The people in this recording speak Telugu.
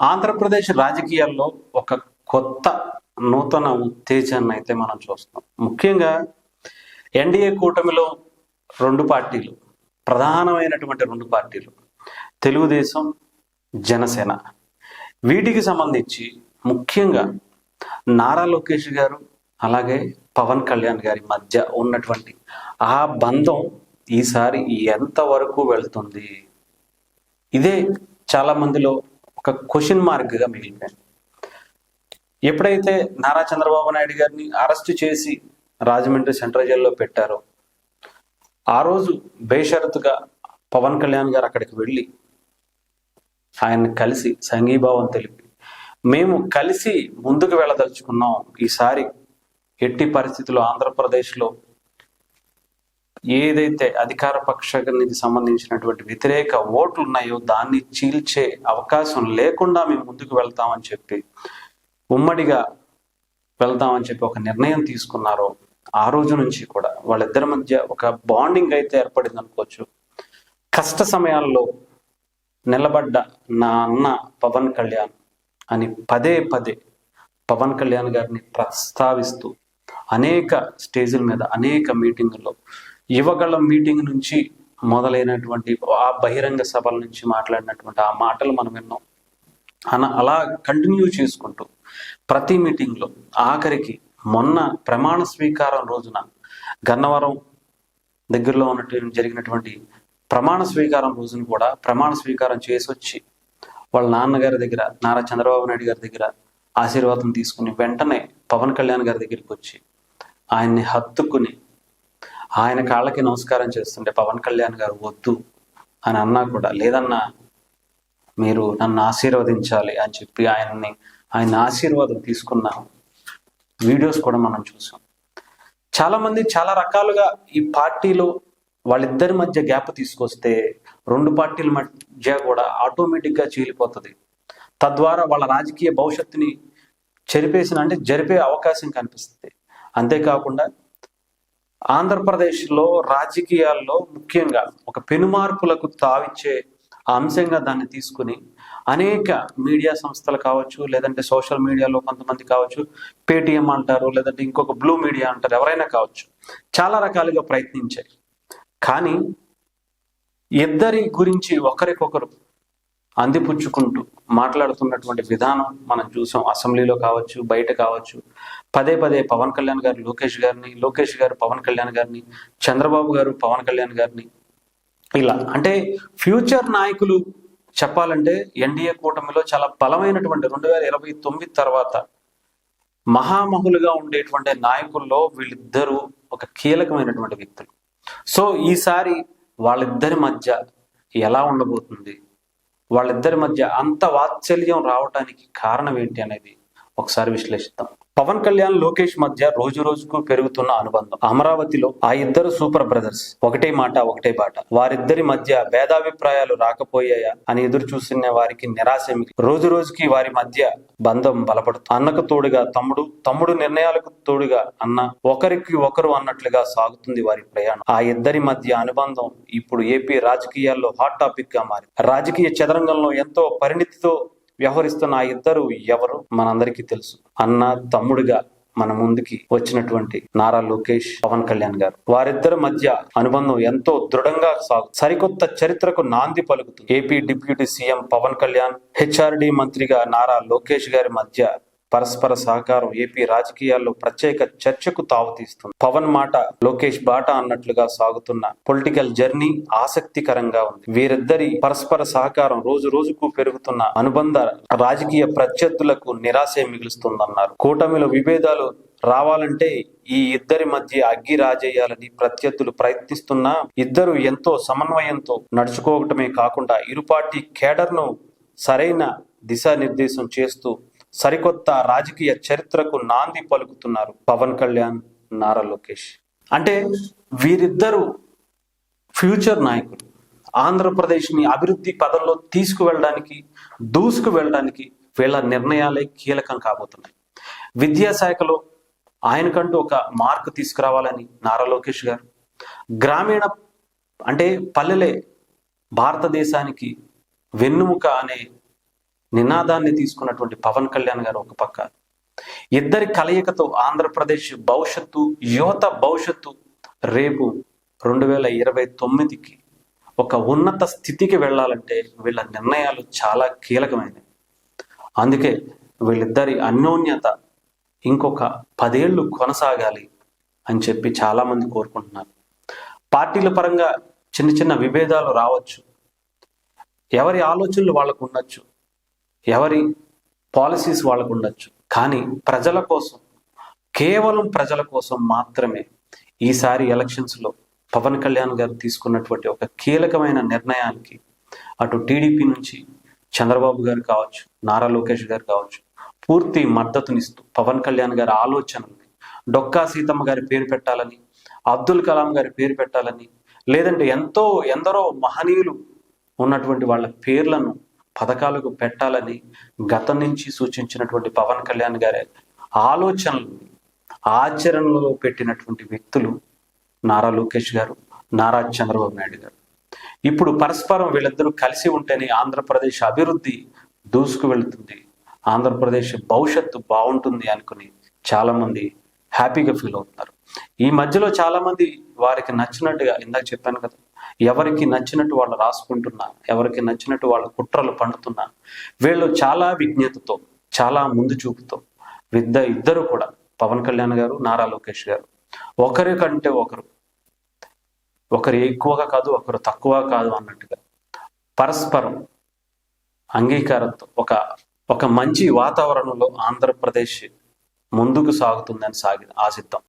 ఆంధ్రప్రదేశ్ రాజకీయాల్లో ఒక కొత్త నూతన ఉత్తేజాన్ని అయితే మనం చూస్తాం. ముఖ్యంగా ఎన్డీఏ కూటమిలో రెండు పార్టీలు, ప్రధానమైనటువంటి రెండు పార్టీలు, తెలుగుదేశం, జనసేన. వీటికి సంబంధించి ముఖ్యంగా నారా లోకేష్ గారు అలాగే పవన్ కళ్యాణ్ గారి మధ్య ఉన్నటువంటి ఆ బంధం ఈసారి ఎంతవరకు వెళ్తుంది? ఇదే చాలా మందిలో ఒక క్వశ్చన్ మార్క్గా మిగిలిపోయింది. ఎప్పుడైతే నారా చంద్రబాబు నాయుడు గారిని అరెస్ట్ చేసి రాజమండ్రి సెంట్రల్ జైల్లో పెట్టారో ఆ రోజు బేషరతుగా పవన్ కళ్యాణ్ గారు అక్కడికి వెళ్ళి ఆయన్ని కలిసి సంఘీభావం తెలిపి మేము కలిసి ముందుకు వెళ్ళదలుచుకున్నాం, ఈసారి ఎట్టి పరిస్థితుల్లో ఆంధ్రప్రదేశ్లో ఏదైతే అధికార పక్షానికి సంబంధించినటువంటి వ్యతిరేక ఓట్లు ఉన్నాయో దాన్ని చీల్చే అవకాశం లేకుండా మేము ముందుకు వెళ్తామని చెప్పి ఉమ్మడిగా వెళ్తామని చెప్పి ఒక నిర్ణయం తీసుకున్నారో ఆ రోజు నుంచి కూడా వాళ్ళిద్దరి మధ్య ఒక బాండింగ్ అయితే ఏర్పడింది అనుకోవచ్చు. కష్ట సమయాల్లో నిలబడ్డ నా అన్న పవన్ కళ్యాణ్ అని పదే పదే పవన్ కళ్యాణ్ గారిని ప్రస్తావిస్తూ అనేక స్టేజీల మీద అనేక మీటింగుల్లో యువగళం మీటింగ్ నుంచి మొదలైనటువంటి ఆ బహిరంగ సభల నుంచి మాట్లాడినటువంటి ఆ మాటలు మనం విన్నాం. అలా కంటిన్యూ చేసుకుంటూ ప్రతి మీటింగ్లో ఆఖరికి మొన్న ప్రమాణ స్వీకారం రోజున గన్నవరం దగ్గరలో ఉన్నటువంటి జరిగినటువంటి ప్రమాణ స్వీకారం రోజున కూడా ప్రమాణ స్వీకారం చేసి వచ్చి వాళ్ళ నాన్నగారి దగ్గర నారా చంద్రబాబు నాయుడు గారి దగ్గర ఆశీర్వాదం తీసుకుని వెంటనే పవన్ కళ్యాణ్ గారి దగ్గరికి వచ్చి ఆయన్ని హత్తుకుని ఆయన కాళ్ళకి నమస్కారం చేస్తుంటే పవన్ కళ్యాణ్ గారు వద్దు అని అన్నా కూడా లేదన్నా మీరు నన్ను ఆశీర్వదించాలి అని చెప్పి ఆయన ఆశీర్వాదం తీసుకున్న వీడియోస్ కూడా మనం చూసాం. చాలామంది చాలా రకాలుగా ఈ పార్టీలో వాళ్ళిద్దరి మధ్య గ్యాప్ తీసుకొస్తే రెండు పార్టీల మధ్య కూడా ఆటోమేటిక్గా చీలిపోతుంది. తద్వారా వాళ్ళ రాజకీయ భవిష్యత్తుని జరిపే అవకాశం కనిపిస్తుంది. అంతేకాకుండా ఆంధ్రప్రదేశ్లో రాజకీయాల్లో ముఖ్యంగా ఒక పెనుమార్పులకు తావిచ్చే అంశంగా దాన్ని తీసుకుని అనేక మీడియా సంస్థలు కావచ్చు, లేదంటే సోషల్ మీడియాలో కొంతమంది కావచ్చు, పేటిఎం అంటారు, లేదంటే ఇంకొక బ్లూ మీడియా అంటారు, ఎవరైనా కావచ్చు, చాలా రకాలుగా ప్రయత్నించాయి. కానీ ఇద్దరి గురించి ఒకరికొకరు అందిపుచ్చుకుంటూ మాట్లాడుతున్నటువంటి విధానం మనం చూసాం. అసెంబ్లీలో కావచ్చు, బయట కావచ్చు, పదే పదే పవన్ కళ్యాణ్ గారు లోకేష్ గారు పవన్ కళ్యాణ్ గారిని, చంద్రబాబు గారు పవన్ కళ్యాణ్ గారిని, ఇలా అంటే ఫ్యూచర్ నాయకులు చెప్పాలంటే ఎన్డీఏ కూటమిలో చాలా బలమైనటువంటి 2029 తర్వాత మహామహులుగా ఉండేటువంటి నాయకుల్లో వీళ్ళిద్దరూ ఒక కీలకమైనటువంటి వ్యక్తులు. సో ఈసారి వాళ్ళిద్దరి మధ్య ఎలా ఉండబోతుంది, వాళ్ళిద్దరి మధ్య అంత వాత్సల్యం రావడానికి కారణం ఏంటి అనేది ఒకసారి విశ్లేషిద్దాం. పవన్ కళ్యాణ్ లోకేష్ మధ్య రోజు రోజుకు పెరుగుతున్న అనుబంధం. అమరావతిలో ఆ ఇద్దరు సూపర్ బ్రదర్స్, ఒకటే మాట ఒకటే బాట. వారిద్దరి మధ్య భేదాభిప్రాయాలు రాకపోయాయా అని ఎదురు చూసిన వారికి నిరాశ మిగిలి రోజు రోజుకి వారి మధ్య బంధం బలపడుతుంది. అన్నకు తోడుగా తమ్ముడు, తమ్ముడు నిర్ణయాలకు తోడుగా అన్న, ఒకరికి ఒకరు అన్నట్లుగా సాగుతుంది వారి ప్రయాణం. ఆ ఇద్దరి మధ్య అనుబంధం ఇప్పుడు ఏపీ రాజకీయాల్లో హాట్ టాపిక్ గా మారింది. రాజకీయ చదరంగంలో ఎంతో పరిణితితో వ్యవహరిస్తున్న ఆ ఇద్దరు ఎవరు మనందరికీ తెలుసు. అన్న తమ్ముడిగా మన ముందుకి వచ్చినటువంటి నారా లోకేష్, పవన్ కళ్యాణ్ గారు. వారిద్దరి మధ్య అనుబంధం ఎంతో దృఢంగా సరికొత్త చరిత్రకు నాంది పలుకుతుంది. AP deputy CM Pawan Kalyan, HRD మంత్రిగా నారా లోకేష్ గారి మధ్య పరస్పర సహకారం ఏపీ రాజకీయాల్లో ప్రత్యేక చర్చకు తావుతీస్తుంది. పవన్ మాట లోకేష్ బాట అన్నట్లుగా సాగుతున్న పొలిటికల్ జర్నీ ఆసక్తికరంగా ఉంది. వీరిద్దరి పరస్పర సహకారం రోజు రోజుకు పెరుగుతున్న అనుబంధ రాజకీయ ప్రత్యర్థులకు నిరాశే మిగులుస్తుందన్నారు. కూటమిలో విభేదాలు రావాలంటే ఈ ఇద్దరి మధ్య అగ్గి రాజేయాలని ప్రత్యర్థులు ప్రయత్నిస్తున్నా ఇద్దరు ఎంతో సమన్వయంతో నడుచుకోవటమే కాకుండా ఇరు పార్టీ కేడర్ను సరైన దిశానిర్దేశం చేస్తూ సరికొత్త రాజకీయ చరిత్రకు నాంది పలుకుతున్నారు పవన్ కళ్యాణ్, నారా లోకేష్. అంటే వీరిద్దరూ ఫ్యూచర్ నాయకులు. ఆంధ్రప్రదేశ్ని అభివృద్ధి పదంలో దూసుకు వెళ్ళడానికి వీళ్ళ నిర్ణయాలే కీలకం కాబోతున్నాయి. విద్యాశాఖలో ఆయనకంటూ ఒక మార్కు తీసుకురావాలని నారా లోకేష్ గారు, గ్రామీణ అంటే పల్లెలే భారతదేశానికి వెన్నుముక అనే నినాదాన్ని తీసుకున్నటువంటి పవన్ కళ్యాణ్ గారు ఒక పక్క, ఇద్దరి కలయికతో ఆంధ్రప్రదేశ్ భవిష్యత్తు, యువత భవిష్యత్తు రేపు 2029కి ఒక ఉన్నత స్థితికి వెళ్ళాలంటే వీళ్ళ నిర్ణయాలు చాలా కీలకమైనవి. అందుకే వీళ్ళిద్దరి అన్యోన్యత ఇంకొక 10 ఏళ్ళు కొనసాగాలి అని చెప్పి చాలామంది కోరుకుంటున్నారు. పార్టీల పరంగా చిన్న చిన్న విభేదాలు రావచ్చు, ఎవరి ఆలోచనలు వాళ్ళకు ఉండొచ్చు, ఎవరి పాలసీస్ వాళ్ళకు ఉండొచ్చు, కానీ ప్రజల కోసం, కేవలం ప్రజల కోసం మాత్రమే ఈసారి ఎలక్షన్స్లో పవన్ కళ్యాణ్ గారు తీసుకున్నటువంటి ఒక కీలకమైన నిర్ణయానికి అటు టీడీపీ నుంచి చంద్రబాబు గారు కావచ్చు, నారా లోకేష్ గారు కావచ్చు, పూర్తి మద్దతునిస్తూ పవన్ కళ్యాణ్ గారి ఆలోచనల్ని, డొక్కా సీతమ్మ గారి పేరు పెట్టాలని, అబ్దుల్ కలాం గారి పేరు పెట్టాలని, లేదంటే ఎందరో మహనీయులు ఉన్నటువంటి వాళ్ళ పేర్లను పథకాలకు పెట్టాలని గతం నుంచి సూచించినటువంటి పవన్ కళ్యాణ్ గారి ఆలోచనల్ని ఆచరణలో పెట్టినటువంటి వ్యక్తులు నారా లోకేష్ గారు, నారా చంద్రబాబు నాయుడు గారు. ఇప్పుడు పరస్పరం వీళ్ళిద్దరూ కలిసి ఉంటేనే ఆంధ్రప్రదేశ్ అభివృద్ధి దూసుకు వెళుతుంది, ఆంధ్రప్రదేశ్ భవిష్యత్తు బాగుంటుంది అనుకుని చాలామంది హ్యాపీగా ఫీల్ అవుతున్నారు. ఈ మధ్యలో చాలామంది వారికి నచ్చినట్టుగా, ఇందాక చెప్పాను కదా, ఎవరికి నచ్చినట్టు వాళ్ళు రాసుకుంటున్నా, ఎవరికి నచ్చినట్టు వాళ్ళ కుట్రలు పండుతున్నా, వీళ్ళు చాలా విజ్ఞతతో, చాలా ముందు చూపుతో ఇద్దరు కూడా పవన్ కళ్యాణ్ గారు, నారా లోకేష్ గారు ఒకరి కంటే ఒకరు ఎక్కువగా కాదు, ఒకరు తక్కువ కాదు అన్నట్టుగా పరస్పరం అంగీకారంతో ఒక మంచి వాతావరణంలో ఆంధ్రప్రదేశ్ ముందుకు సాగుతుందని ఆశిద్దాం.